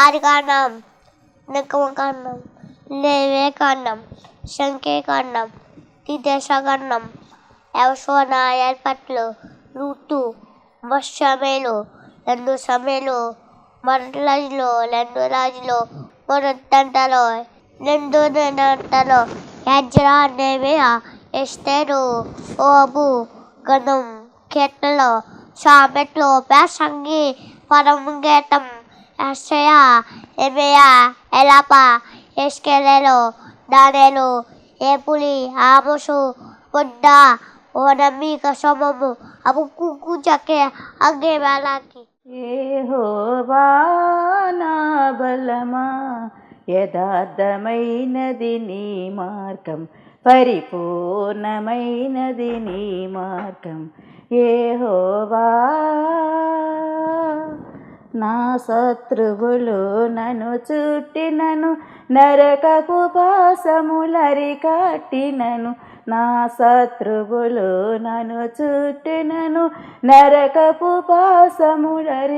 ఆదికాండం, నిర్గమకాండం, లేవియకాండం, సంఖ్యాకాండం, ద్విదశకాండం, యెహోషువ ఏర్పాట్లు, రూతు, సమూయేలు, 2 సమూయేలు, మొదటి రాజులు, 2 రాజులు, మొదటి దంతలో, 2 దినవృత్తాలు, ఎజ్రా, నెహెమీయా, ఎస్తేరు, యోబు, గణం, కీర్తనలు, సామెతలు, ప్రసంగి, పరమగీతం, యెషయా, యెరెమీయా, ఎలాప, యెహెజ్కేలు, దానియేలు, ఏబూలి, ఆమోసు, బుద్దా, ఓనమీక, సమము, హబక్కూకు, జకర్యా, హగ్గై, మలాకి. యెహోవా నా బలమా, యథార్థమైనది నీ మార్గం, పరిపూర్ణమైనది నీ మార్గం. యెహోవా నా శత్రువులు నన్ను చుట్టినను, నరకపు పాశములరికట్టినను. నా శత్రువులు నన్ను చుట్టినను, నరకపు పాశములరికట్టినను.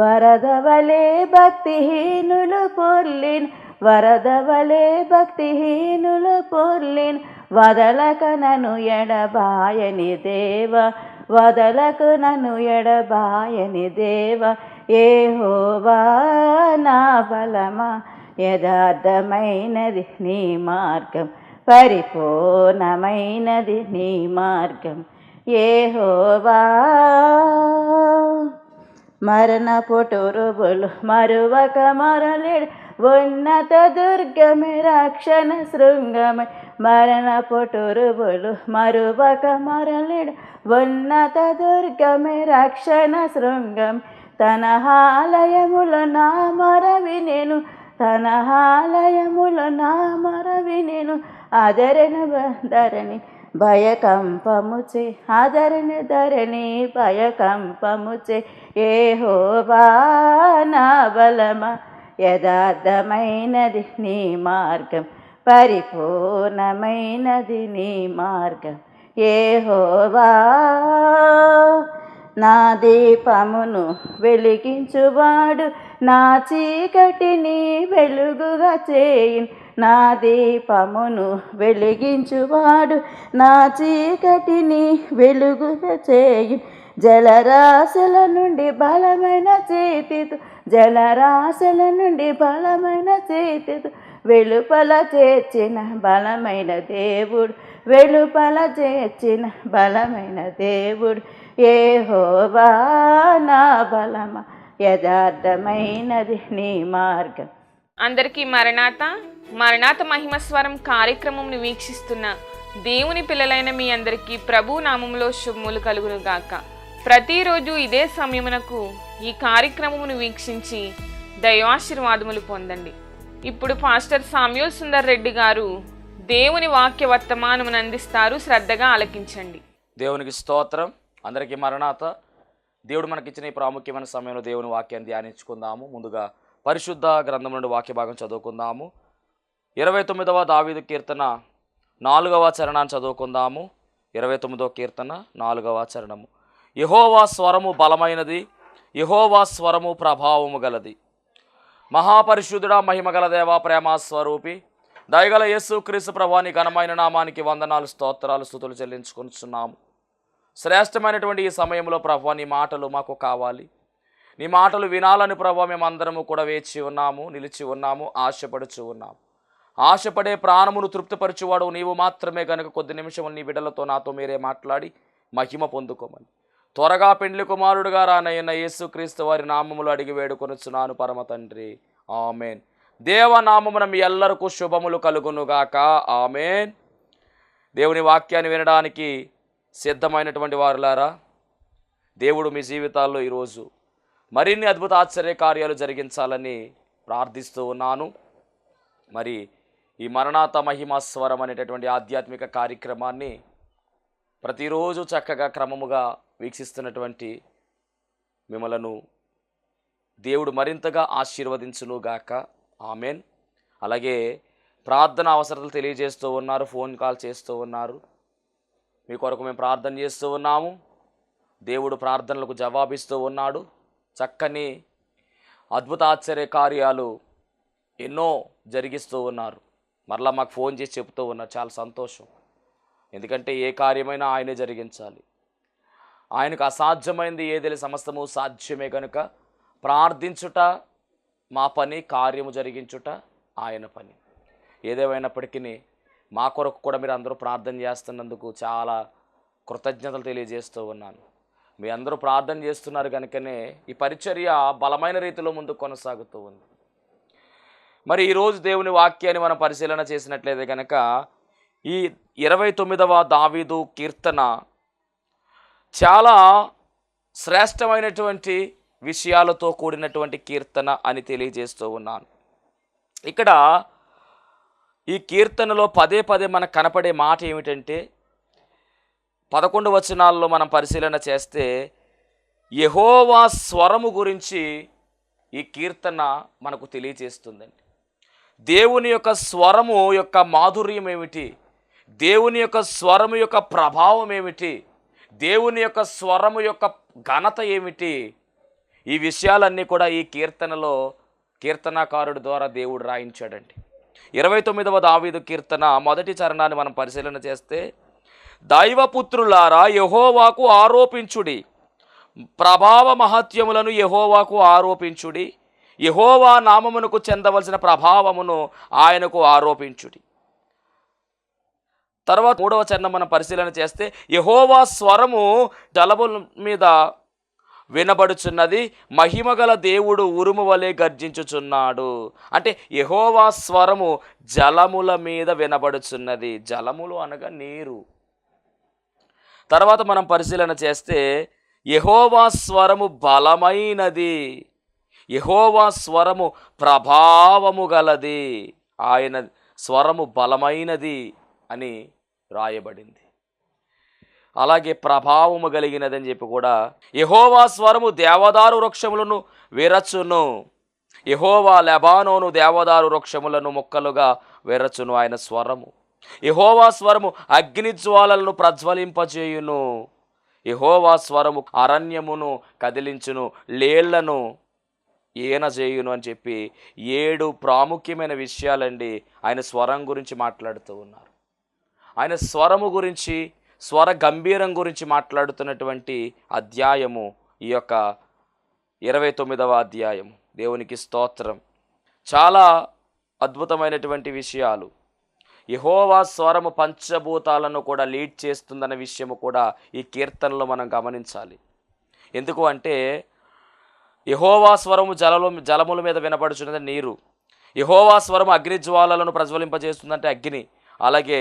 వరద వలె భక్తిహీనులు పొర్లిన్, వరద వలె భక్తిహీనులు పొర్లిన్. వదలక నన్ను ఎడబాయని దేవ, వదలకు నన్ను ఎడబాయని దేవ. యెహోవా నా బలమా, యథార్థమైనది నీ మార్గం, పరిపూర్ణమైనది నీ మార్గం. యెహోవా మరణపు టురుబులు మరువక మరలేడు, ఉన్నత దుర్గమే రక్షణ శృంగమే. మరణపు టురుబులు మరువక మరలేడు, ఉన్నత దుర్గమే రక్షణ శృంగం. తన ఆలయములో నా మొరవి నేను, తన ఆలయములో నా మొరవి నేను. ఆదరణ ధరణి భయకంపముచే, ఆదరణ ధరణి భయకంపముచే. యెహోవా నా బలమా, యథార్థమైనది నీ మార్గం, పరిపూర్ణమైనది నీ మార్గం. యెహోవా నా దీపమును వెలిగించువాడు, నా చీకటిని వెలుగుగా చేయును. నా దీపమును వెలిగించువాడు, నా చీకటిని వెలుగుగా చేయును. జలరాశుల నుండి బలమైన చేతితో, జలరాశుల నుండి బలమైన చేతితో వెలుపల చేర్చిన బలమైన దేవుడు, వెలుపల చేర్చిన బలమైన దేవుడు. యెహోవా నా బలమా, యథార్థమైనది నీ మార్గం. అందరికీ మరణాత మహిమస్వరం కార్యక్రమంను వీక్షిస్తున్న దేవుని పిల్లలైన మీ అందరికీ ప్రభు నామములో శుభములు కలుగును గాక. ప్రతిరోజు ఇదే సమయమునకు ఈ కార్యక్రమమును వీక్షించి దైవాశీర్వాదములు పొందండి. ఇప్పుడు పాస్టర్ సామ్యూల్ సుందర్ రెడ్డి గారు దేవుని వాక్య వర్తమానమును అందిస్తారు. శ్రద్ధగా ఆలకించండి. దేవునికి స్తోత్రం. అందరికీ మరణాత. దేవుడు మనకిచ్చిన ఈ ప్రాముఖ్యమైన సమయంలో దేవుని వాక్యాన్ని ధ్యానించుకుందాము. ముందుగా పరిశుద్ధ గ్రంథం నుండి వాక్య భాగం చదువుకుందాము. 29వ దావీదు కీర్తన 4వ చరణాన్ని చదువుకుందాము. 29వ కీర్తన 4వ చరణము. యెహోవా స్వరము బలమైనది, యెహోవా స్వరము ప్రభావము గలది. మహాపరిశుద్ధుడా, మహిమగల దేవా, ప్రేమ స్వరూపి, దయగల యేసు క్రీస్తు ప్రభువా, నీ ఘనమైన నామానికి వందనాలు, స్తోత్రాలు, స్తుతులు చెల్లించుకొనిచున్నాము. శ్రేష్టమైనటువంటి ఈ సమయంలో ప్రభువా, నీ మాటలు మాకు కావాలి. నీ మాటలు వినాలని ప్రభువా మేమందరము కూడా వేచి ఉన్నాము, నిలిచి ఉన్నాము, ఆశపడుచు ఉన్నాము. ఆశపడే ప్రాణమును తృప్తిపరచువాడు నీవు మాత్రమే గనుక కొద్ది నిమిషములు నీ బిడ్డలతో నాతో మీరే మాట్లాడి మహిమ పొందుకోమని త్వరగా పెండ్లి కుమారుడుగా రానయ్యన్న యేసుక్రీస్తు వారి నామములు అడిగి వేడుకొనుచున్నాను పరమ తండ్రి, ఆమెన్. దేవనామమున మీ ఎల్లరకు శుభములు కలుగునుగాక, ఆమెన్. దేవుని వాక్యాన్ని వినడానికి సిద్ధమైనటువంటి వారులారా, దేవుడు మీ జీవితాల్లో ఈరోజు మరిన్ని అద్భుత ఆశ్చర్య కార్యాలు జరిగించాలని ప్రార్థిస్తూ ఉన్నాను. మరి ఈ మరణాత మహిమాస్వరం అనేటటువంటి ఆధ్యాత్మిక కార్యక్రమాన్ని ప్రతిరోజు చక్కగా క్రమముగా వీక్షిస్తున్నటువంటి మిమ్మలను దేవుడు మరింతగా ఆశీర్వదించునుగాక, ఆమెన్. అలాగే ప్రార్థన అవసరాలు తెలియజేస్తూ ఉన్నారు, ఫోన్ కాల్ చేస్తూ ఉన్నారు. మీ కొరకు మేము ప్రార్థన చేస్తూ ఉన్నాము. దేవుడు ప్రార్థనలకు జవాబిస్తూ ఉన్నాడు. చక్కని అద్భుత ఆశ్చర్య కార్యాలు ఎన్నో జరిగిస్తూ ఉన్నారు. మరలా మాకు ఫోన్ చేసి చెప్తూ ఉన్నారు. చాలా సంతోషం. ఎందుకంటే ఏ కార్యమైనా ఆయనే జరిగించాలి. ఆయనకు అసాధ్యమైంది ఏది సమస్తము సాధ్యమే కనుక ప్రార్థించుట మా పని, కార్యము జరిగించుట ఆయన పని. ఏదేమైనప్పటికీ మా కొరకు కూడా మీరు అందరూ ప్రార్థన చేస్తున్నందుకు చాలా కృతజ్ఞతలు తెలియజేస్తూ ఉన్నాను. మీ అందరూ ప్రార్థన చేస్తున్నారు కనుకనే ఈ పరిచర్య బలమైన రీతిలో ముందుకు కొనసాగుతూ ఉంది. మరి ఈరోజు దేవుని వాక్యాన్ని మనం పరిశీలన చేసినట్లయితే కనుక ఈ 29వ దావీదు కీర్తన చాలా శ్రేష్టమైనటువంటి విషయాలతో కూడినటువంటి కీర్తన అని తెలియజేస్తూ ఉన్నాను. ఇక్కడ ఈ కీర్తనలో పదే పదే మనకు కనపడే మాట ఏమిటంటే 11 వచనాల్లో మనం పరిశీలన చేస్తే యెహోవా స్వరము గురించి ఈ కీర్తన మనకు తెలియజేస్తుందండి. దేవుని యొక్క స్వరము యొక్క మాధుర్యం ఏమిటి, దేవుని యొక్క స్వరము యొక్క ప్రభావం ఏమిటి, దేవుని యొక్క స్వరము యొక్క ఘనత ఏమిటి, ఈ విషయాలన్నీ కూడా ఈ కీర్తనలో కీర్తనాకారుడి ద్వారా దేవుడు రాయించాడండి. 29వ దావీదు కీర్తన మొదటి చరణాన్ని మనం పరిశీలన చేస్తే, దైవపుత్రులారా యెహోవాకు ఆరోపించుడి, ప్రభావ మహత్యములను యెహోవాకు ఆరోపించుడి, యెహోవా నామమునకు చెందవలసిన ప్రభావమును ఆయనకు ఆరోపించుడి. తర్వాత 3వ చరణం మనం పరిశీలన చేస్తే, యెహోవా స్వరము జలముల మీద వినబడుచున్నది, మహిమగల దేవుడు ఉరుము వలె గర్జించుచున్నాడు. అంటే యెహోవా స్వరము జలముల మీద వినబడుచున్నది. జలములు అనగా నీరు. తర్వాత మనం పరిశీలన చేస్తే యెహోవా స్వరము బలమైనది, యెహోవా స్వరము ప్రభావము గలది, ఆయన స్వరము బలమైనది అని రాయబడింది. అలాగే ప్రభావము కలిగినదని చెప్పి కూడా యెహోవా స్వరము దేవదారు వృక్షములను విరచును, యెహోవా లెబానోను దేవదారు వృక్షములను మొక్కలుగా విరచును ఆయన స్వరము. యెహోవా స్వరము అగ్నిజ్వాలలను ప్రజ్వలింపజేయును, యెహోవా స్వరము అరణ్యమును కదిలించును, లేళ్లను ఏనజేయును అని చెప్పి 7 ప్రాముఖ్యమైన విషయాలండి ఆయన స్వరం గురించి మాట్లాడుతూ ఉన్నారు. ఆయన స్వరము గురించి, స్వర గంభీరం గురించి మాట్లాడుతున్నటువంటి అధ్యాయము ఈ యొక్క 29వ అధ్యాయం. దేవునికి స్తోత్రం. చాలా అద్భుతమైనటువంటి విషయాలు. యెహోవా స్వరము పంచభూతాలను కూడా లీడ్ చేస్తుందన్న విషయము కూడా ఈ కీర్తనలో మనం గమనించాలి. ఎందుకు అంటే యెహోవా స్వరము జలముల మీద వినబడుచున్నది నీరు, యెహోవా స్వరము అగ్నిజ్వాలలను ప్రజ్వలింపజేస్తుందంటే అగ్ని, అలాగే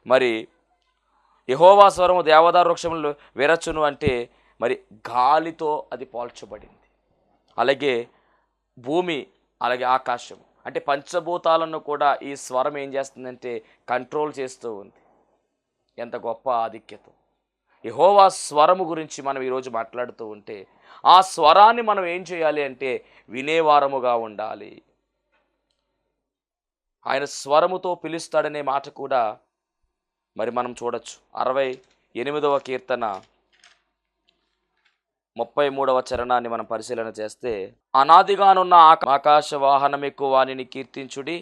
మరి యెహోవా స్వరము దేవదారు వృక్షములు విరచును అంటే మరి గాలితో అది పోల్చబడింది. అలాగే భూమి, అలాగే ఆకాశం అంటే పంచభూతాలను కూడా ఈ స్వరం ఏం చేస్తుందంటే కంట్రోల్ చేస్తూ ఉంది. ఎంత గొప్ప ఆధిక్యత. యెహోవా స్వరము గురించి మనం ఈరోజు మాట్లాడుతూ ఉంటే ఆ స్వరాన్ని మనం ఏం చేయాలి అంటే వినేవారముగా ఉండాలి. ఆయన స్వరముతో పిలుస్తాడనే మాట కూడా మరి మనం చూడొచ్చు. 68వ కీర్తన 33వ చరణాన్ని మనం పరిశీలన చేస్తే, అనాదిగానున్న ఆకాశ వాహనమెక్కు వానిని కీర్తించుడి,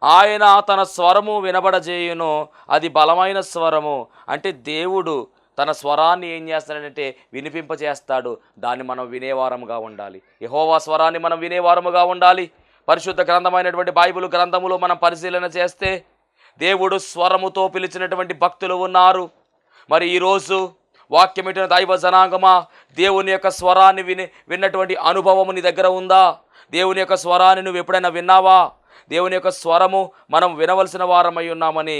ఆయన తన స్వరము వినబడజేయును, అది బలమైన స్వరము. అంటే దేవుడు తన స్వరాన్ని ఏం చేస్తాడంటే వినిపింపజేస్తాడు. దాన్ని మనం వినేవారముగా ఉండాలి. యెహోవా స్వరాన్ని మనం వినేవారముగా ఉండాలి. పరిశుద్ధ గ్రంథమైనటువంటి బైబిల్ గ్రంథములో మనం పరిశీలన చేస్తే దేవుడు స్వరముతో పిలిచినటువంటి భక్తులు ఉన్నారు. మరి ఈరోజు వాక్యమిటిన దైవ జనాంగమా, దేవుని యొక్క స్వరాన్ని విన్నటువంటి అనుభవము నీ దగ్గర ఉందా? దేవుని యొక్క స్వరాన్ని నువ్వు ఎప్పుడైనా విన్నావా? దేవుని యొక్క స్వరము మనం వినవలసిన వారమై ఉన్నామని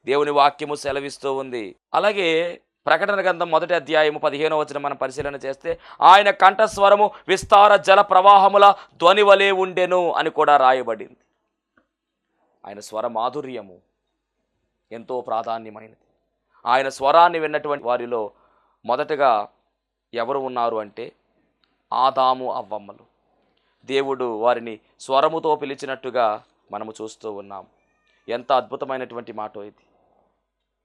దేవుని వాక్యము సెలవిస్తూ ఉంది. అలాగే ప్రకటన గ్రంథం 1వ అధ్యాయము 15వ వచనం మనం పరిశీలన చేస్తే, ఆయన కంఠస్వరము విస్తార జల ప్రవాహముల ధ్వని వలె ఉండెను అని కూడా రాయబడింది. ఆయన స్వర మాధుర్యము ఎంతో ప్రాధాన్యమైనది. ఆయన స్వరాన్ని విన్నటువంటి వారిలో మొదటగా ఎవరు ఉన్నారు అంటే ఆదాము అవ్వమ్మలు. దేవుడు వారిని స్వరముతో పిలిచినట్టుగా మనము చూస్తూ ఉన్నాం. ఎంత అద్భుతమైనటువంటి మాట ఇది.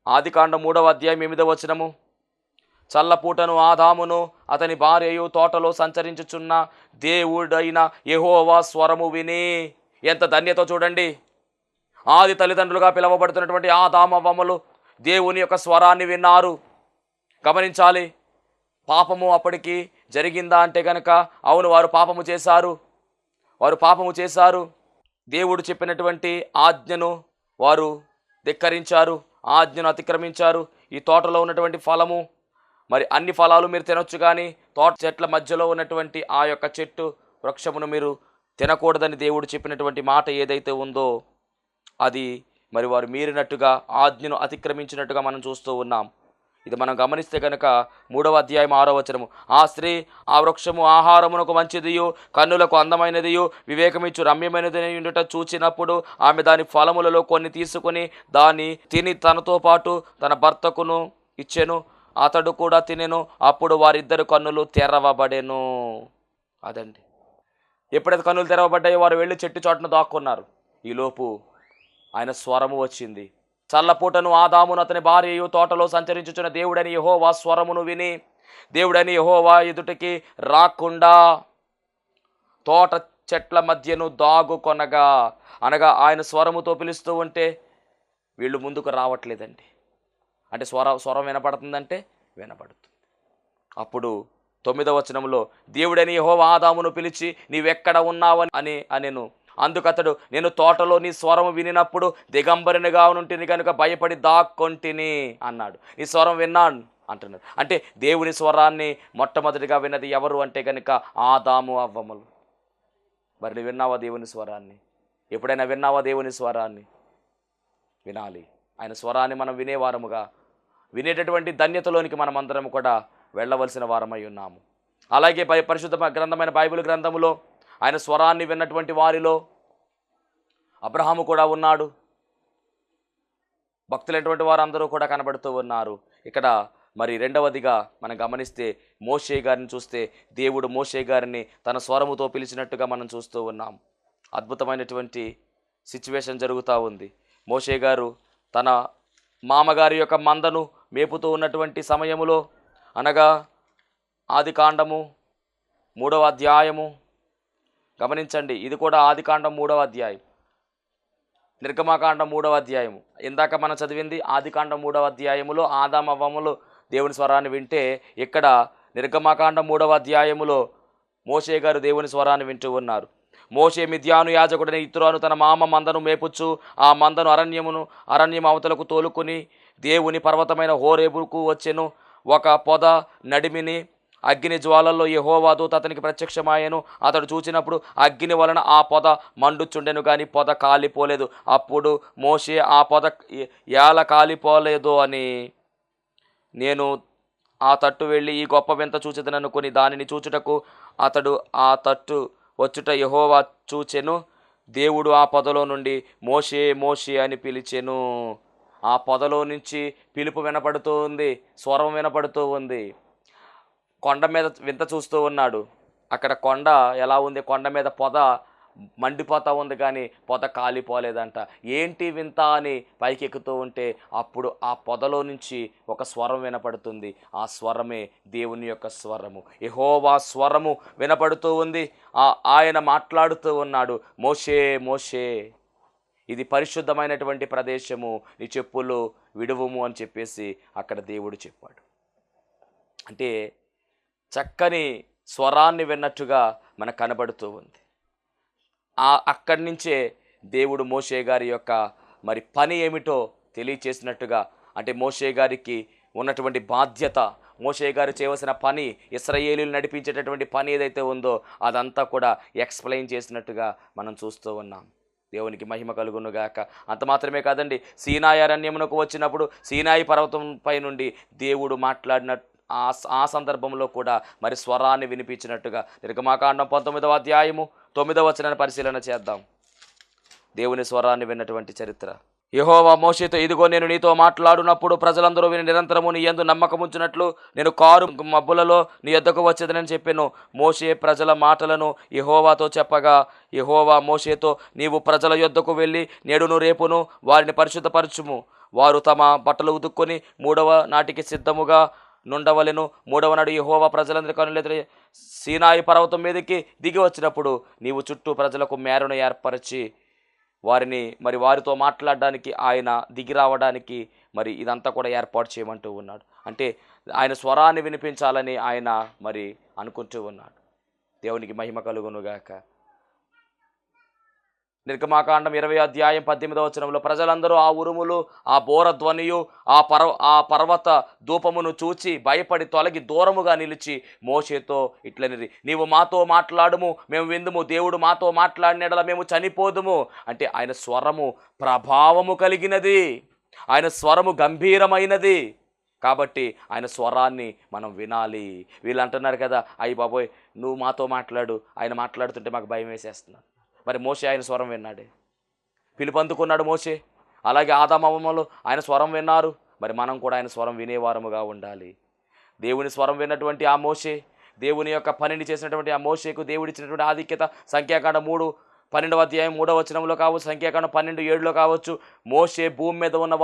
ఆదికాండం 3వ అధ్యాయం 8వ వచనము, చల్లపూటను ఆదామును అతని భార్యయు తోటలో సంచరించుచున్న దేవుడైన యెహోవా స్వరము విని. ఎంత ధన్యతో చూడండి. ఆది తల్లిదండ్రులుగా పిలువబడుతున్నటువంటి ఆదామవ్వములు దేవుని యొక్క స్వరాన్ని విన్నారు. గమనించాలి, పాపము అప్పటికి జరిగిందా అంటే కనుక అవును, వారు పాపము చేశారు. దేవుడు చెప్పినటువంటి ఆజ్ఞను వారు ధిక్కరించారు, ఆజ్ఞను అతిక్రమించారు. ఈ తోటలో ఉన్నటువంటి ఫలము, మరి అన్ని ఫలాలు మీరు తినొచ్చు, కానీ తోట చెట్ల మధ్యలో ఉన్నటువంటి ఆ యొక్క చెట్టు వృక్షమును మీరు తినకూడదని దేవుడు చెప్పినటువంటి మాట ఏదైతే ఉందో అది మరి వారు మీరినట్టుగా, ఆజ్ఞను అతిక్రమించినట్టుగా మనం చూస్తూ ఉన్నాం. ఇది మనం గమనిస్తే కనుక 3వ అధ్యాయం 6వ వచనము, ఆ స్త్రీ ఆ వృక్షము ఆహారమునకు మంచిదియు కన్నులకు అందమైనదియు వివేకమిచ్చు రమ్యమైనది ఉండుట చూచినప్పుడు ఆమె దాని ఫలములలో కొన్ని తీసుకుని దాన్ని తిని తనతో పాటు తన భర్తకును ఇచ్చెను. అతడు కూడా తినెను. అప్పుడు వారిద్దరు కన్నులు తెరవబడెను. అదండి, ఎప్పుడైతే కన్నులు తెరవబడ్డాయో వారు వెళ్ళి చెట్టు చాటును దాక్కున్నారు. ఈలోపు ఆయన స్వరము వచ్చింది. చల్లపూటను ఆదామును అతని భార్యయు తోటలో సంచరించుచున్న దేవుడని యెహోవా స్వరమును విని దేవుడని యెహోవా ఎదుటికి రాకుండా తోట చెట్ల మధ్యను దాగుకొనగా, అనగా ఆయన స్వరముతో పిలుస్తూ ఉంటే వీళ్ళు ముందుకు రావట్లేదండి. అంటే స్వరం వినపడుతుందంటే వినపడుతుంది. అప్పుడు 9వ వచనంలో దేవుడని యెహోవా ఆదామును పిలిచి నీవెక్కడ ఉన్నావని అనెను. అందుకతడు నేను తోటలో నీ స్వరము వినినప్పుడు దిగంబరినిగా ఉంటిని కనుక భయపడి దాక్కొంటిని అన్నాడు. నీ స్వరం విన్నాను అంటున్నాడు. అంటే దేవుని స్వరాన్ని మొట్టమొదటిగా విన్నది ఎవరు అంటే కనుక ఆదాము అవ్వములు. మరి నువ్వు విన్నావా దేవుని స్వరాన్ని? ఎప్పుడైనా విన్నావా దేవుని స్వరాన్ని? వినాలి. ఆయన స్వరాన్ని మనం వినేవారముగా, వినేటటువంటి ధన్యతలోనికి మనం అందరం కూడా వెళ్ళవలసిన వారమై ఉన్నాము. అలాగే పరిశుద్ధ గ్రంథమైన బైబిల్ గ్రంథములో ఆయన స్వరాన్ని విన్నటువంటి వారిలో అబ్రహాము కూడా ఉన్నాడు. భక్తులైనటువంటి వారందరూ కూడా కనబడుతూ ఉన్నారు. ఇక్కడ మరి రెండవదిగా మనం గమనిస్తే మోషే గారిని చూస్తే దేవుడు మోషే గారిని తన స్వరముతో పిలిచినట్టుగా మనం చూస్తూ ఉన్నాం. అద్భుతమైనటువంటి సిచ్యువేషన్ జరుగుతూ ఉంది. మోషే గారు తన మామగారి యొక్క మందను మేపుతూ ఉన్నటువంటి సమయములో, అనగా ఆదికాండము 3వ అధ్యాయము గమనించండి. ఇది కూడా ఆదికాండం 3వ అధ్యాయం, నిర్గమాకాండం 3వ అధ్యాయము. ఇందాక మనం చదివింది ఆదికాండం 3వ అధ్యాయములో ఆదామవ్వములు దేవుని స్వరాన్ని వింటే, ఇక్కడ నిర్గమాకాండం 3వ అధ్యాయములో మోషే గారు దేవుని స్వరాన్ని వింటూ ఉన్నారు. మోషే మిద్యాను యాజకుడైన ఇత్రోను తన మామ మందను మేపుచ్చు ఆ మందను అరణ్యం అవతలకు తోలుకుని దేవుని పర్వతమైన హోరేబుకు వచ్చెను. ఒక పొద నడిమిని అగ్ని జ్వాలల్లో యెహోవా దూత అతనికి ప్రత్యక్షమాయెను. అతడు చూచినప్పుడు అగ్ని వలన ఆ పొద మండుచుండెను, కానీ పొద కాలిపోలేదు. అప్పుడు మోషే ఆ పొద ఎలా కాలిపోలేదు అని నేను ఆ తట్టు వెళ్ళి ఈ గొప్ప వింత చూచెదననుకొని దానిని చూచుటకు అతడు ఆ తట్టు వచ్చుట యెహోవా చూచెను. దేవుడు ఆ పొదలో నుండి మోషే మోషే అని పిలిచెను. ఆ పొదలో నుంచి పిలుపు వినపడుతూ ఉంది, స్వరం వినపడుతూ ఉంది. కొండ మీద వింత చూస్తూ ఉన్నాడు. అక్కడ కొండ ఎలా ఉంది? కొండ మీద పొద మండిపోతూ ఉంది, కానీ పొద కాలిపోలేదంట. ఏంటి వింత అని పైకి ఎక్కుతూ ఉంటే అప్పుడు ఆ పొదలో నుంచి ఒక స్వరం వినపడుతుంది. ఆ స్వరమే దేవుని యొక్క స్వరము, యెహోవా స్వరము వినపడుతూ ఉంది. ఆయన మాట్లాడుతూ ఉన్నాడు, మోషే మోషే ఇది పరిశుద్ధమైనటువంటి ప్రదేశము, నీ చెప్పులు విడువుము అని చెప్పేసి అక్కడ దేవుడు చెప్పాడు. అంటే చక్కని స్వరాన్ని విన్నట్టుగా మనకు కనబడుతూ ఉంది. అక్కడి నుంచే దేవుడు మోషే గారి యొక్క మరి పని ఏమిటో తెలియచేసినట్టుగా, అంటే మోషే గారికి ఉన్నటువంటి బాధ్యత, మోషే గారు చేయవలసిన పని, ఇశ్రాయేలీయులు నడిపించేటటువంటి పని ఏదైతే ఉందో అదంతా కూడా ఎక్స్ప్లెయిన్ చేసినట్టుగా మనం చూస్తూ ఉన్నాం. దేవునికి మహిమ కలుగునుగాక. అంత మాత్రమే కాదండి, సీనాయి అరణ్యమునకు వచ్చినప్పుడు సీనాయి పర్వతంపై నుండి దేవుడు మాట్లాడిన ఆ సందర్భంలో కూడా మరి స్వరాన్ని వినిపించినట్టుగా నిర్గమాకాండం 19వ అధ్యాయము 9వ వచనాన్ని పరిశీలన చేద్దాం. దేవుని స్వరాన్ని విన్నటువంటి చరిత్ర. యెహోవా మోషేతో, ఇదిగో నేను నీతో మాట్లాడునప్పుడు ప్రజలందరూ విని నిరంతరము నీ యందు నమ్మకముంచినట్లు నేను కారు మబ్బులలో నీ యొద్దకు వచ్చేదనని చెప్పాను. మోషే ప్రజల మాటలను యెహోవాతో చెప్పగా యెహోవా మోషేతో, నీవు ప్రజల యొద్దకు వెళ్ళి నేడును రేపును వారిని పరిశుద్ధపరచుము. వారు తమ బట్టలు ఉతుక్కొని 3వ నాటికి సిద్ధముగా నుండవలెను. మూడవ నాడు యెహోవా ప్రజలందరి కనులెదుట సీనాయి పర్వతం మీదకి దిగి వచ్చినప్పుడు నీవు చుట్టూ ప్రజలకు మేరను ఏర్పరిచి వారిని మరి వారితో మాట్లాడడానికి ఆయన దిగి రావడానికి మరి ఇదంతా కూడా ఏర్పాటు చేయమంటూ ఉన్నాడు. అంటే ఆయన స్వరాన్ని వినిపించాలని ఆయన మరి అనుకుంటూ ఉన్నాడు. దేవునికి మహిమ కలుగునుగాక. నిర్గమాకాండం 20 అధ్యాయం 18వ వచనంలో ప్రజలందరూ ఆ ఉరుములు, ఆ బోర ధ్వనియు, ఆ పర్వత ధూపమును చూచి భయపడి తొలగి దూరముగా నిలిచి మోషేతో ఇట్లనిది, నీవు మాతో మాట్లాడుము, మేము విందుము. దేవుడు మాతో మాట్లాడినడల మేము చనిపోదుము. అంటే ఆయన స్వరము ప్రభావము కలిగినది, ఆయన స్వరము గంభీరమైనది. కాబట్టి ఆయన స్వరాన్ని మనం వినాలి. వీళ్ళు అంటున్నారు కదా, అయ్యి బాబోయ్ నువ్వు మాతో మాట్లాడు, ఆయన మాట్లాడుతుంటే మాకు భయం వేసేస్తున్నాడు. మరి మోషే ఆయన స్వరం విన్నాడే, పిలుపందుకున్నాడు మోషే. అలాగే ఆదామవ్వలు ఆయన స్వరం విన్నారు. మరి మనం కూడా ఆయన స్వరం వినేవారముగా ఉండాలి. దేవుని స్వరం విన్నటువంటి ఆ మోషే, దేవుని యొక్క పనిని చేసినటువంటి ఆ మోషేకు దేవుడిచ్చినటువంటి ఆధిక్యత సంఖ్యాకాండం 3:12వ అధ్యాయం 3వ వచనంలో కావచ్చు, సంఖ్యాకాండం 12:7లో కావచ్చు, మోషే భూమి మీద ఉన్న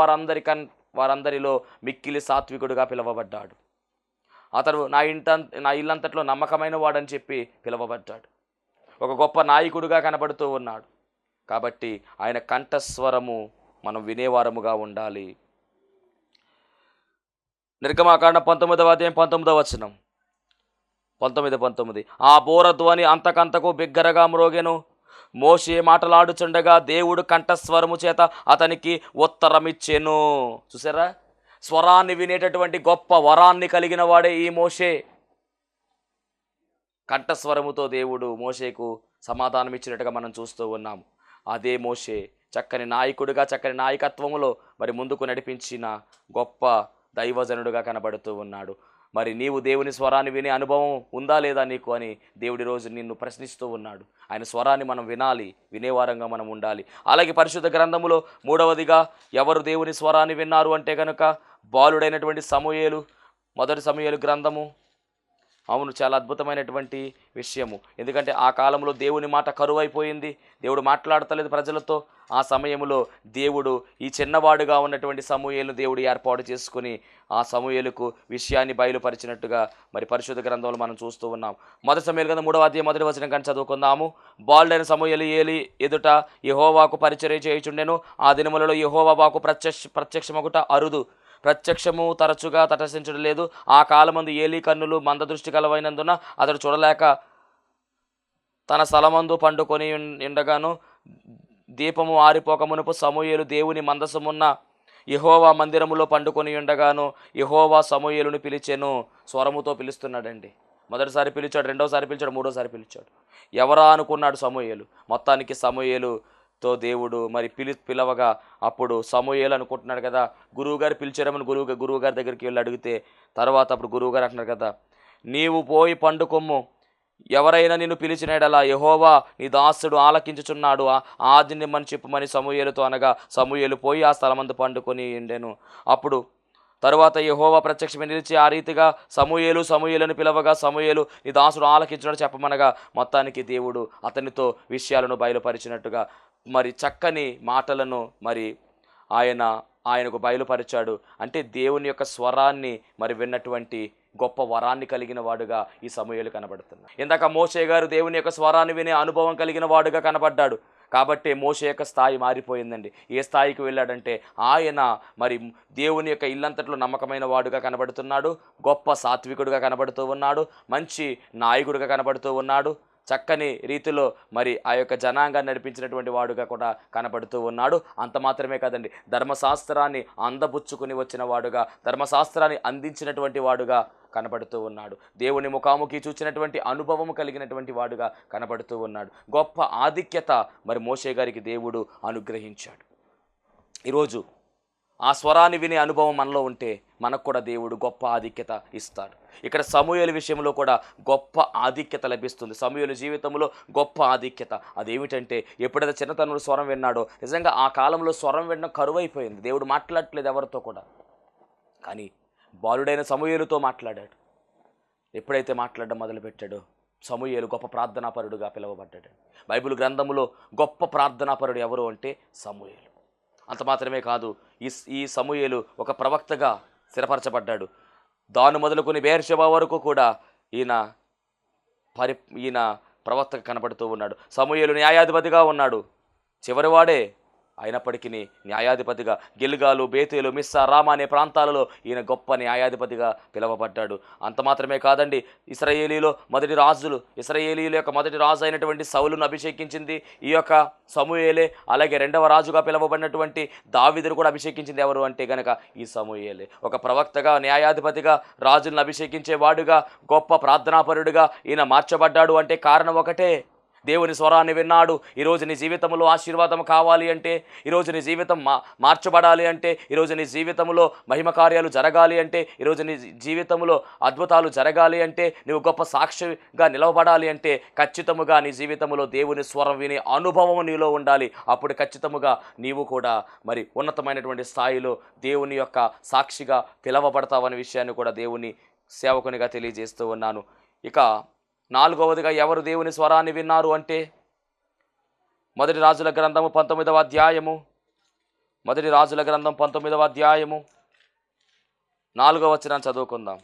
వారందరిలో మిక్కిలి సాత్వికుడుగా పిలువబడ్డాడు. అతడు నా ఇల్లంతట్లో నమ్మకమైన వాడని చెప్పి పిలువబడ్డాడు. ఒక గొప్ప నాయకుడిగా కనబడుతూ ఉన్నాడు. కాబట్టి ఆయన కంఠస్వరము మనం వినేవారముగా ఉండాలి. నిర్గమాకాండం 19వ అధ్యాయం 19వ వచనం, 19 ఆ బోర ధ్వని అంతకంతకు బిగ్గరగా మ్రోగెను. మోషే మాటలాడుచుండగా దేవుడు కంఠస్వరము చేత అతనికి ఉత్తరమిచ్చెను. చూసారా, స్వరాన్ని వినేటటువంటి గొప్ప వరాన్ని కలిగిన వాడే ఈ మోషే. కంఠస్వరముతో దేవుడు మోషేకు సమాధానం ఇచ్చినట్టుగా మనం చూస్తూ ఉన్నాము. అదే మోషే చక్కని నాయకుడిగా, చక్కని నాయకత్వములో మరి ముందుకు నడిపించిన గొప్ప దైవజనుడుగా కనబడుతూ ఉన్నాడు. మరి నీవు దేవుని స్వరాన్ని వినే అనుభవం ఉందా లేదా నీకు అని దేవుడి రోజు నిన్ను ప్రశ్నిస్తూ ఉన్నాడు. ఆయన స్వరాన్ని మనం వినాలి, వినేవారంగా మనం ఉండాలి. అలాగే పరిశుద్ధ గ్రంథములో మూడవదిగా ఎవరు దేవుని స్వరాన్ని విన్నారు అంటే కనుక బాలుడైనటువంటి సమూయేలు. మొదటి సమూయేలు గ్రంథము, అవును, చాలా అద్భుతమైనటువంటి విషయము. ఎందుకంటే ఆ కాలంలో దేవుని మాట కరువైపోయింది, దేవుడు మాట్లాడతలేదు ప్రజలతో. ఆ సమయంలో దేవుడు ఈ చిన్నవాడుగా ఉన్నటువంటి సమూయేలును దేవుడు ఏర్పాటు చేసుకుని ఆ సమూయేలుకు విషయాన్ని బయలుపరిచినట్టుగా మరి పరిశుద్ధ గ్రంథంలో మనం చూస్తూ ఉన్నాం. మొదటి సమూయేలు గ్రంథం 3వ అధ్యాయం 1వ వచనం కానీ చదువుకుందాము. బాలుడైన సమూయేలు ఏలి ఎదుట యెహోవాకు పరిచర్య చేయుచుండెను. ఆ దినములలో యెహోవా వాక్కు ప్రత్యక్షమగుట అరుదు, ప్రత్యక్షము తరచుగా తటస్థించడం లేదు. ఆ కాలమందు ఏలీ కన్నులు మందదృష్టి కలవైనందున అతడు చూడలేక తన స్థలమందు పండుకొని ఉండగాను దీపము ఆరిపోక మునుపు సమూయేలు దేవుని మందసమున్న యెహోవా మందిరములో పండుకొని ఉండగాను యెహోవా సమూయేలును పిలిచెను. స్వరముతో పిలుస్తున్నాడండి. మొదటిసారి పిలిచాడు, రెండోసారి పిలిచాడు, మూడోసారి పిలిచాడు. ఎవరా అనుకున్నాడు సమూయేలు. మొత్తానికి సమూయేలుతో దేవుడు మరి పిలవగా అప్పుడు సమూయేలు అనుకుంటున్నాడు కదా, గురువుగారు పిలిచారమని గురువుగారి దగ్గరికి వెళ్ళి అడిగితే తర్వాత అప్పుడు గురువుగారు అంటున్నారు కదా, నీవు పోయి పండుకొమ్ము, ఎవరైనా నిన్ను పిలిచినడలా యెహోవా నీ దాసుడు ఆలకించుచున్నాడు, ఆజ్ఞనిమ్మని చెప్పుమని సమూయేలుతో అనగా సమూయేలు పోయి ఆ స్థలమందు పండుకొని ఉండెను. అప్పుడు తరువాత యెహోవా ప్రత్యక్షమే నిలిచి ఆ రీతిగా సమూయేలును పిలవగా సమూయేలు నీ దాసుడు ఆలకించున్నాడు చెప్పమనగా మొత్తానికి దేవుడు అతనితో విషయాలను బయలుపరిచినట్టుగా మరి చక్కని మాటలను మరి ఆయనకు బయలుపరిచాడు. అంటే దేవుని యొక్క స్వరాన్ని మరి విన్నటువంటి గొప్ప వరాన్ని కలిగిన వాడుగా ఈ సమూయేలు కనబడుతున్నాడు. ఇందాక మోషే గారు దేవుని యొక్క స్వరాన్ని వినే అనుభవం కలిగిన వాడుగా కనబడ్డాడు. కాబట్టి మోషే యొక్క స్థాయి మారిపోయిందండి. ఏ స్థాయికి వెళ్ళాడంటే ఆయన మరి దేవుని యొక్క ఇల్లంతట్లో నమ్మకమైన వాడుగా కనబడుతున్నాడు, గొప్ప సాత్వికుడుగా కనబడుతూ ఉన్నాడు, మంచి నాయకుడిగా కనబడుతూ ఉన్నాడు, చక్కని రీతిలో మరి ఆ యొక్క జనాంగాన్ని నడిపించినటువంటి వాడుగా కూడా కనబడుతూ ఉన్నాడు. అంత మాత్రమే కాదండి, ధర్మశాస్త్రాన్ని అందబుచ్చుకుని వచ్చిన వాడుగా, ధర్మశాస్త్రాన్ని అందించినటువంటి వాడుగా కనబడుతూ ఉన్నాడు. దేవుని ముఖాముఖి చూచినటువంటి అనుభవము కలిగినటువంటి వాడుగా కనబడుతూ ఉన్నాడు. గొప్ప ఆధిక్యత మరి మోషే గారికి దేవుడు అనుగ్రహించాడు. ఈరోజు ఆ స్వరాన్ని వినే అనుభవం మనలో ఉంటే మనకు కూడా దేవుడు గొప్ప ఆధిక్యత ఇస్తాడు. ఇక్కడ సమూయేలు విషయంలో కూడా గొప్ప ఆధిక్యత లభిస్తుంది. సమూయేలు జీవితంలో గొప్ప ఆధిక్యత అదేమిటంటే ఎప్పుడైతే చిన్నతనంలో స్వరం విన్నాడో, నిజంగా ఆ కాలంలో స్వరం వినడం కరువైపోయింది, దేవుడు మాట్లాడట్లేదు ఎవరితో కూడా. కానీ బాలుడైన సమూయేలుతో మాట్లాడాడు. ఎప్పుడైతే మాట్లాడడం మొదలుపెట్టాడో సమూయేలు గొప్ప ప్రార్థనాపరుడుగా పిలువబడ్డాడు. బైబిల్ గ్రంథములో గొప్ప ప్రార్థనాపరుడు ఎవరు అంటే సమూయేలు. అంత మాత్రమే కాదు, ఈ సమూయేలు ఒక ప్రవక్తగా స్థిరపరచబడ్డాడు. దాను మొదలుకొని బెయేర్షెబా వరకు కూడా ఈయన ఈయన ప్రవక్తగా కనపడుతూ ఉన్నాడు. సమూయేలు న్యాయాధిపతిగా ఉన్నాడు, చివరివాడే. అయినప్పటికీ న్యాయాధిపతిగా గిల్గాలు, బేతేలు, మిస్సా, రామా అనే ప్రాంతాలలో ఈయన గొప్ప న్యాయాధిపతిగా పిలువబడ్డాడు. అంత మాత్రమే కాదండి, ఇశ్రాయేలీలో యొక్క మొదటి రాజు అయినటువంటి సౌలును అభిషేకించింది ఈ యొక్క సమూయేలే. అలాగే రెండవ రాజుగా పిలువబడినటువంటి దావీదును కూడా అభిషేకించింది ఎవరు అంటే గనక ఈ సమూయేలే. ఒక ప్రవక్తగా, న్యాయాధిపతిగా, రాజులను అభిషేకించేవాడుగా, గొప్ప ప్రార్థనాపరుడుగా ఈయన మార్చబడ్డాడు అంటే కారణం ఒకటే, దేవుని స్వరాన్ని విన్నాడు. ఈరోజు నీ జీవితంలో ఆశీర్వాదం కావాలి అంటే, ఈరోజు నీ జీవితం మార్చబడాలి అంటే, ఈరోజు నీ జీవితంలో మహిమ కార్యాలు జరగాలి అంటే, ఈరోజు నీ జీవితంలో అద్భుతాలు జరగాలి అంటే, నువ్వు గొప్ప సాక్షిగా నిలవబడాలి అంటే ఖచ్చితముగా నీ జీవితంలో దేవుని స్వరం వినే అనుభవం నీలో ఉండాలి. అప్పుడు ఖచ్చితముగా నీవు కూడా మరి ఉన్నతమైనటువంటి స్థాయిలో దేవుని యొక్క సాక్షిగా పిలవబడతావనే విషయాన్ని కూడా దేవుని సేవకునిగా తెలియజేస్తూ ఉన్నాను. ఇక 4వదిగా ఎవరు దేవుని స్వరాన్ని విన్నారు అంటే, మొదటి రాజుల గ్రంథము 19వ అధ్యాయము 4వ వచనాన్ని చదువుకుందాం.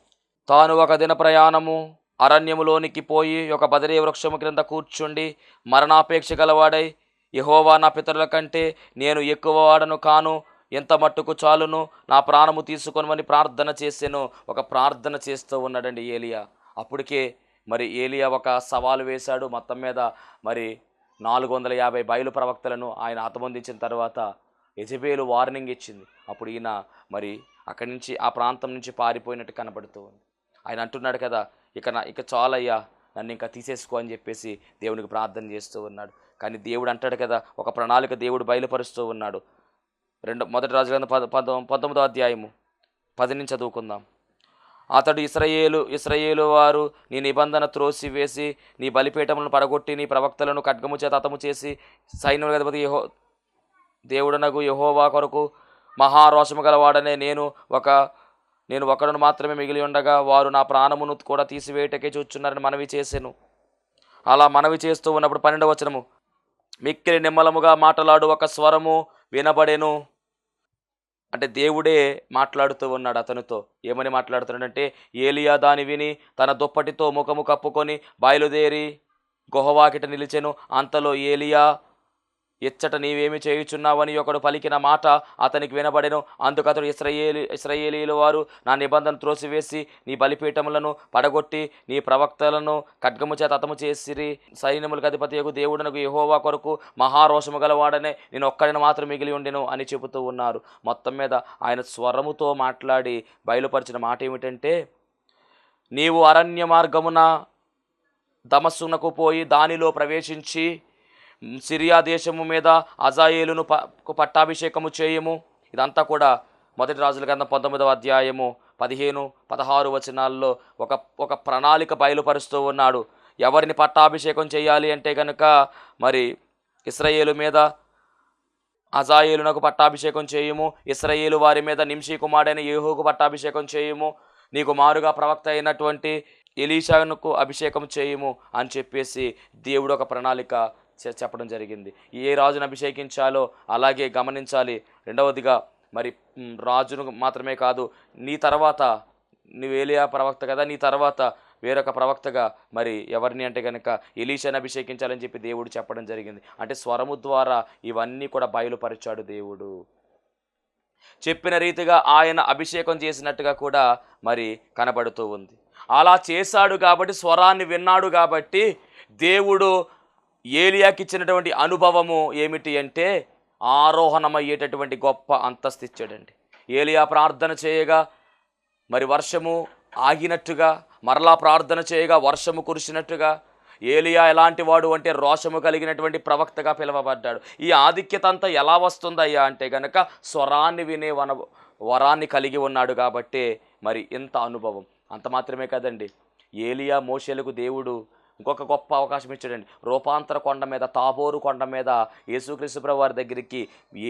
తాను ఒక దిన ప్రయాణము అరణ్యములోనికి పోయి ఒక బదరీ వృక్షము క్రింద కూర్చుండి మరణాపేక్ష గలవాడై, యెహోవా నా పితరుల కంటే నేను ఎక్కువ వాడను కాను, ఎంత మట్టుకు చాలును, నా ప్రాణము తీసుకొనమని ప్రార్థన చేసెను. ఒక ప్రార్థన చేస్తూ ఉన్నాడండి ఏలియా. అప్పటికే మరి ఏలియా ఒక సవాలు వేశాడు. మొత్తం మీద మరి 450 బయలు ప్రవక్తలను ఆయన హతమొందించిన తర్వాత యెజెబెలు వార్నింగ్ ఇచ్చింది. అప్పుడు ఈయన మరి అక్కడి నుంచి, ఆ ప్రాంతం నుంచి పారిపోయినట్టు కనబడుతూ ఉంది. ఆయన అంటున్నాడు కదా, ఇక చాలయ్యా, నన్ను ఇంకా తీసేసుకో అని చెప్పేసి దేవునికి ప్రార్థన చేస్తూ ఉన్నాడు. కానీ దేవుడు అంటాడు కదా, ఒక ప్రణాళిక దేవుడు బయలుపరుస్తూ ఉన్నాడు. మొదటి రాజు గ్రంథం 19వ అధ్యాయము 10 నుంచి చదువుకుందాం. అతడు ఇశ్రాయేలు వారు నీ నిబంధన త్రోసివేసి నీ బలిపీఠములను పడగొట్టి నీ ప్రవక్తలను ఖడ్గము చేత హతము చేసి సైన్యముల అధిపతి దేవుడనగు యెహోవా కొరకు మహారోషము గలవాడనే నేను ఒకడును మాత్రమే మిగిలి ఉండగా వారు నా ప్రాణమును కూడా తీసివేయటకే చూచున్నారని మనవి చేసెను. అలా మనవి చేస్తూ ఉన్నప్పుడు 12వ వచనము, మిక్కిలి నిమ్మలముగా మాట్లాడు ఒక స్వరము వినబడెను. అంటే దేవుడే మాట్లాడుతూ ఉన్నాడు అతనితో. ఏమని మాట్లాడుతున్నాడంటే, ఏలియా దాని విని తన దుప్పటితో ముఖము కప్పుకొని బయలుదేరి గుహవాకిట నిలిచెను. అంతలో ఏలియా, ఇచ్చట నీవేమి చేయుచున్నావని ఒకడు పలికిన మాట అతనికి వినబడెను. అందుకతడు ఇశ్రాయేలీల వారు నా నిబంధన త్రోసివేసి నీ బలిపీఠములను పడగొట్టి నీ ప్రవక్తలను ఖడ్గము చేత హతము చేసిరి. సైన్యములకు అధిపతియగు దేవుడనకు యెహోవా కొరకు మహారోషము గలవాడనే నేను ఒక్కడిని మాత్రం మిగిలి ఉండెను అని చెబుతూ ఉన్నారు. మొత్తం మీద ఆయన స్వరముతో మాట్లాడి బయలుపరిచిన మాట ఏమిటంటే, నీవు అరణ్య మార్గమున దమస్సునకు పోయి దానిలో ప్రవేశించి సిరియా దేశము మీద అజాయేలును పట్టాభిషేకము చేయము. ఇదంతా కూడా మొదటి రాజుల గ్రంథం 19వ అధ్యాయము 15-16 వచనాల్లో ఒక ప్రణాళిక బయలుపరుస్తూ ఉన్నాడు. ఎవరిని పట్టాభిషేకం చేయాలి అంటే కనుక, మరి ఇశ్రాయేలు మీద అజాయేలునకు పట్టాభిషేకం చేయము, ఇశ్రాయేలు వారి మీద నింషీ కుమారుడైన యెహూకు పట్టాభిషేకం చేయము, నీకు మారుగా ప్రవక్త అయినటువంటి ఎలీషాకు అభిషేకం చేయము అని చెప్పేసి దేవుడు ఒక ప్రణాళిక చెప్పడం జరిగింది. ఏ రాజును అభిషేకించాలో అలాగే గమనించాలి. రెండవదిగా మరి రాజును మాత్రమే కాదు, నీ తర్వాత నువ్వు ఏలియా ప్రవక్త కదా, నీ తర్వాత వేరొక ప్రవక్తగా మరి ఎవరిని అంటే కనుక ఎలీషాని అభిషేకించాలని చెప్పి దేవుడు చెప్పడం జరిగింది. అంటే స్వరము ద్వారా ఇవన్నీ కూడా బయలుపరిచాడు దేవుడు. చెప్పిన రీతిగా ఆయన అభిషేకం చేసినట్టుగా కూడా మరి కనబడుతూ ఉంది. అలా చేశాడు కాబట్టి, స్వరాన్ని విన్నాడు కాబట్టి దేవుడు ఏలియాకి ఇచ్చినటువంటి అనుభవము ఏమిటి అంటే, ఆరోహణమయ్యేటటువంటి గొప్ప అంతస్తు ఇచ్చాడండి. ఏలియా ప్రార్థన చేయగా మరి వర్షము ఆగినట్టుగా, మరలా ప్రార్థన చేయగా వర్షము కురిసినట్టుగా, ఏలియా ఎలాంటి వాడు అంటే రోషము కలిగినటువంటి ప్రవక్తగా పిలువబడ్డాడు. ఈ ఆధిక్యత అంతా ఎలా వస్తుందయ్యా అంటే కనుక, స్వరాన్ని వినే వరాన్ని కలిగి ఉన్నాడు కాబట్టే మరి ఇంత అనుభవం. అంత మాత్రమే కదండి, ఏలియా మోషేలకు దేవుడు ఇంకొక గొప్ప అవకాశం ఇచ్చాడండి. రూపాంతర కొండ మీద, తాబోరు కొండ మీద యేసుక్రీస్తు ప్రభువు వారి దగ్గరికి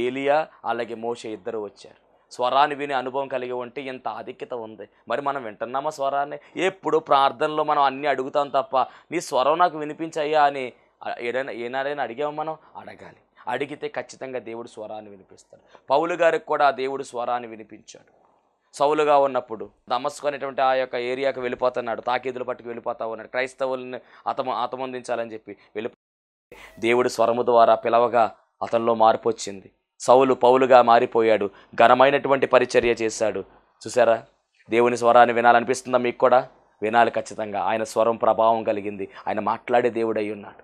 ఏలియా అలాగే మోషే ఇద్దరు వచ్చారు. స్వరాన్ని వినే అనుభవం కలిగి ఉంటే ఇంత ఆధిక్యత ఉంది. మరి మనం వింటున్నామా స్వరాన్ని? ఎప్పుడు ప్రార్థనలో మనం అన్నీ అడుగుతాం తప్ప, నీ స్వరం నాకు వినిపించయ్యా అని ఏనాడైనా అడిగాము? మనం అడగాలి. అడిగితే ఖచ్చితంగా దేవుడు స్వరాన్ని వినిపిస్తాడు. పౌలు గారికి కూడా దేవుడు స్వరాన్ని వినిపించాడు. సౌలుగా ఉన్నప్పుడు దమస్కు అనేటువంటి ఆ యొక్క ఏరియాకి వెళ్ళిపోతున్నాడు, తాకీదులు పట్టుకు వెళ్ళిపోతా ఉన్నాడు, క్రైస్తవుల్ని అంతమొందించాలని చెప్పి దేవుడు స్వరము ద్వారా పిలవగా అతనిలో మార్పు వచ్చింది. సౌలు పౌలుగా మారిపోయాడు, ఘనమైనటువంటి పరిచర్య చేశాడు. చూసారా, దేవుని స్వరాన్ని వినాలనిపిస్తుందా? మీకు కూడా వినాలి ఖచ్చితంగా. ఆయన స్వరం ప్రభావం కలిగింది, ఆయన మాట్లాడే దేవుడై ఉన్నాడు.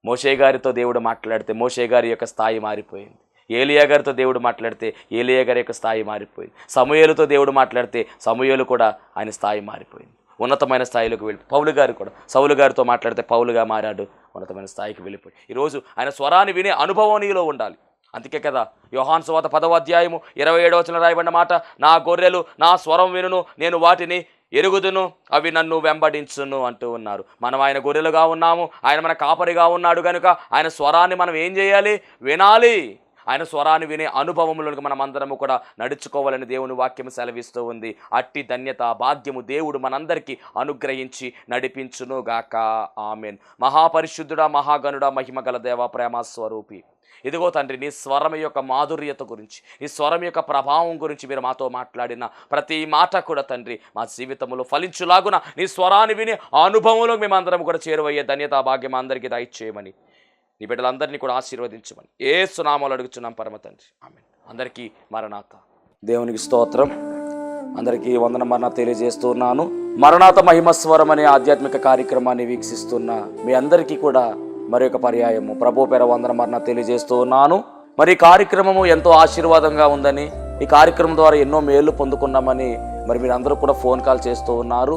మోషే గారితో దేవుడు మాట్లాడితే మోషే గారి యొక్క స్థాయి మారిపోయింది. ఏలియా గారితో దేవుడు మాట్లాడితే ఏలియా గారి యొక్క స్థాయి మారిపోయింది. సమూయేలుతో దేవుడు మాట్లాడితే సమూయేలు కూడా ఆయన స్థాయి మారిపోయింది, ఉన్నతమైన స్థాయిలోకి వెళ్ళి. పౌలు గారు కూడా సౌలు గారితో మాట్లాడితే పౌలుగా మారాడు, ఉన్నతమైన స్థాయికి వెళ్ళిపోయి. ఈరోజు ఆయన స్వరాన్ని వినే అనుభవం నీలో ఉండాలి. అందుకే కదా యోహాను సువార్త 10వ అధ్యాయము 27వ వచనంలో రాయబడిన మాట, నా గొర్రెలు నా స్వరం వినును, నేను వాటిని ఎరుగుదును, అవి నన్ను వెంబడించును అంటూ ఉన్నారు. మనం ఆయన గొర్రెలుగా ఉన్నాము, ఆయన మన కాపరిగా ఉన్నాడు కనుక ఆయన స్వరాన్ని మనం ఏం చేయాలి? వినాలి. ఆయన స్వరాన్ని వినే అనుభవంలోకి మనం అందరము కూడా నడుచుకోవాలని దేవుని వాక్యం సెలవిస్తూ ఉంది. అట్టి ధన్యత భాగ్యము దేవుడు మనందరికీ అనుగ్రహించి నడిపించును గాక. ఆమెన్. మహాపరిశుద్ధుడా, మహాగణుడా, మహిమ గల దేవ, ప్రేమ స్వరూపి, ఇదిగో తండ్రి, నీ స్వరం యొక్క మాధుర్యత గురించి, నీ స్వరం యొక్క ప్రభావం గురించి మీరు మాతో మాట్లాడిన ప్రతి మాట కూడా తండ్రి మా జీవితంలో ఫలించులాగున నీ స్వరాన్ని విని ఆ అనుభవంలో మేమందరం కూడా చేరువయ్యే ధన్యత భాగ్యం అందరికీ దయచేయమని, నీ బిడ్డలందరినీ కూడా ఆశీర్వదించమని యేసు నామములో అడుగుచున్నాం పరమ తండ్రి. ఆమేన్. అందరికీ మరణాత. దేవునికి స్తోత్రం. అందరికీ వందన మరణాత తెలియజేస్తూ ఉన్నాను. మరణాత మహిమస్వరం అనే ఆధ్యాత్మిక కార్యక్రమాన్ని వీక్షిస్తున్న మీ అందరికీ కూడా మరొక పర్యాయము ప్రభు పేర వందన మరణాత తెలియజేస్తూ ఉన్నాను. మరి ఈ కార్యక్రమము ఎంతో ఆశీర్వాదంగా ఉందని, ఈ కార్యక్రమం ద్వారా ఎన్నో మేళ్లు పొందుకున్నామని మరి మీరందరూ కూడా ఫోన్ కాల్ చేస్తూ ఉన్నారు.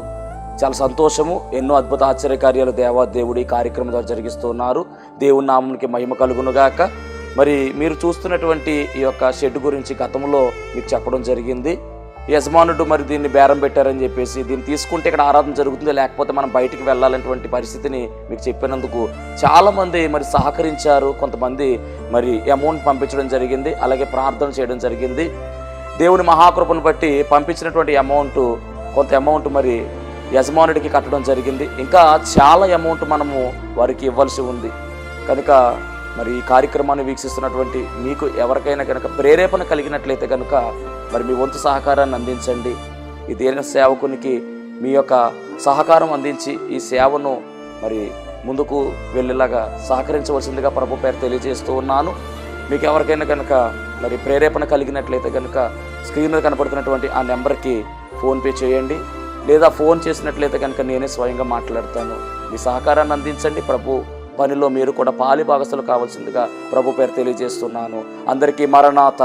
చాలా సంతోషము. ఎన్నో అద్భుత ఆశ్చర్యకార్యాలు దేవాదేవుడు ఈ కార్యక్రమం ద్వారా జరిగిస్తూ ఉన్నారు. దేవుని నామమునికి మహిమ కలుగునుగాక. మరి మీరు చూస్తున్నటువంటి ఈ యొక్క షెడ్ గురించి గతంలో మీకు చెప్పడం జరిగింది. యజమానుడు మరి దీన్ని బేరం పెట్టారని చెప్పేసి, దీన్ని తీసుకుంటే ఇక్కడ ఆరాధన జరుగుతుంది, లేకపోతే మనం బయటికి వెళ్ళాలనేటువంటి పరిస్థితిని మీకు చెప్పినందుకు చాలామంది మరి సహకరించారు. కొంతమంది మరి అమౌంట్ పంపించడం జరిగింది, అలాగే ప్రార్థన చేయడం జరిగింది. దేవుని మహాకృపను బట్టి పంపించినటువంటి కొంత అమౌంట్ మరి యజమానుడికి కట్టడం జరిగింది. ఇంకా చాలా అమౌంట్ మనము వారికి ఇవ్వాల్సి ఉంది కనుక మరి ఈ కార్యక్రమాన్ని వీక్షిస్తున్నటువంటి మీకు ఎవరికైనా కనుక ప్రేరేపణ కలిగినట్లయితే కనుక మరి మీ వంతు సహకారాన్ని అందించండి. ఈ దేని సేవకునికి మీ యొక్క సహకారం అందించి ఈ సేవను మరి ముందుకు వెళ్ళేలాగా సహకరించవలసిందిగా ప్రభు పేరు తెలియజేస్తూ ఉన్నాను. మీకు ఎవరికైనా కనుక మరి ప్రేరేపణ కలిగినట్లయితే కనుక స్క్రీన్ మీద కనపడుతున్నటువంటి ఆ నెంబర్కి ఫోన్పే చేయండి, లేదా ఫోన్ చేసినట్లయితే కనుక నేనే స్వయంగా మాట్లాడతాను. మీ సహకారాన్ని అందించండి. ప్రభు పనిలో మీరు కూడా పాలి భాగస్తులు కావాల్సిందిగా ప్రభు పేరు తెలియజేస్తున్నాను. అందరికీ మరణాత.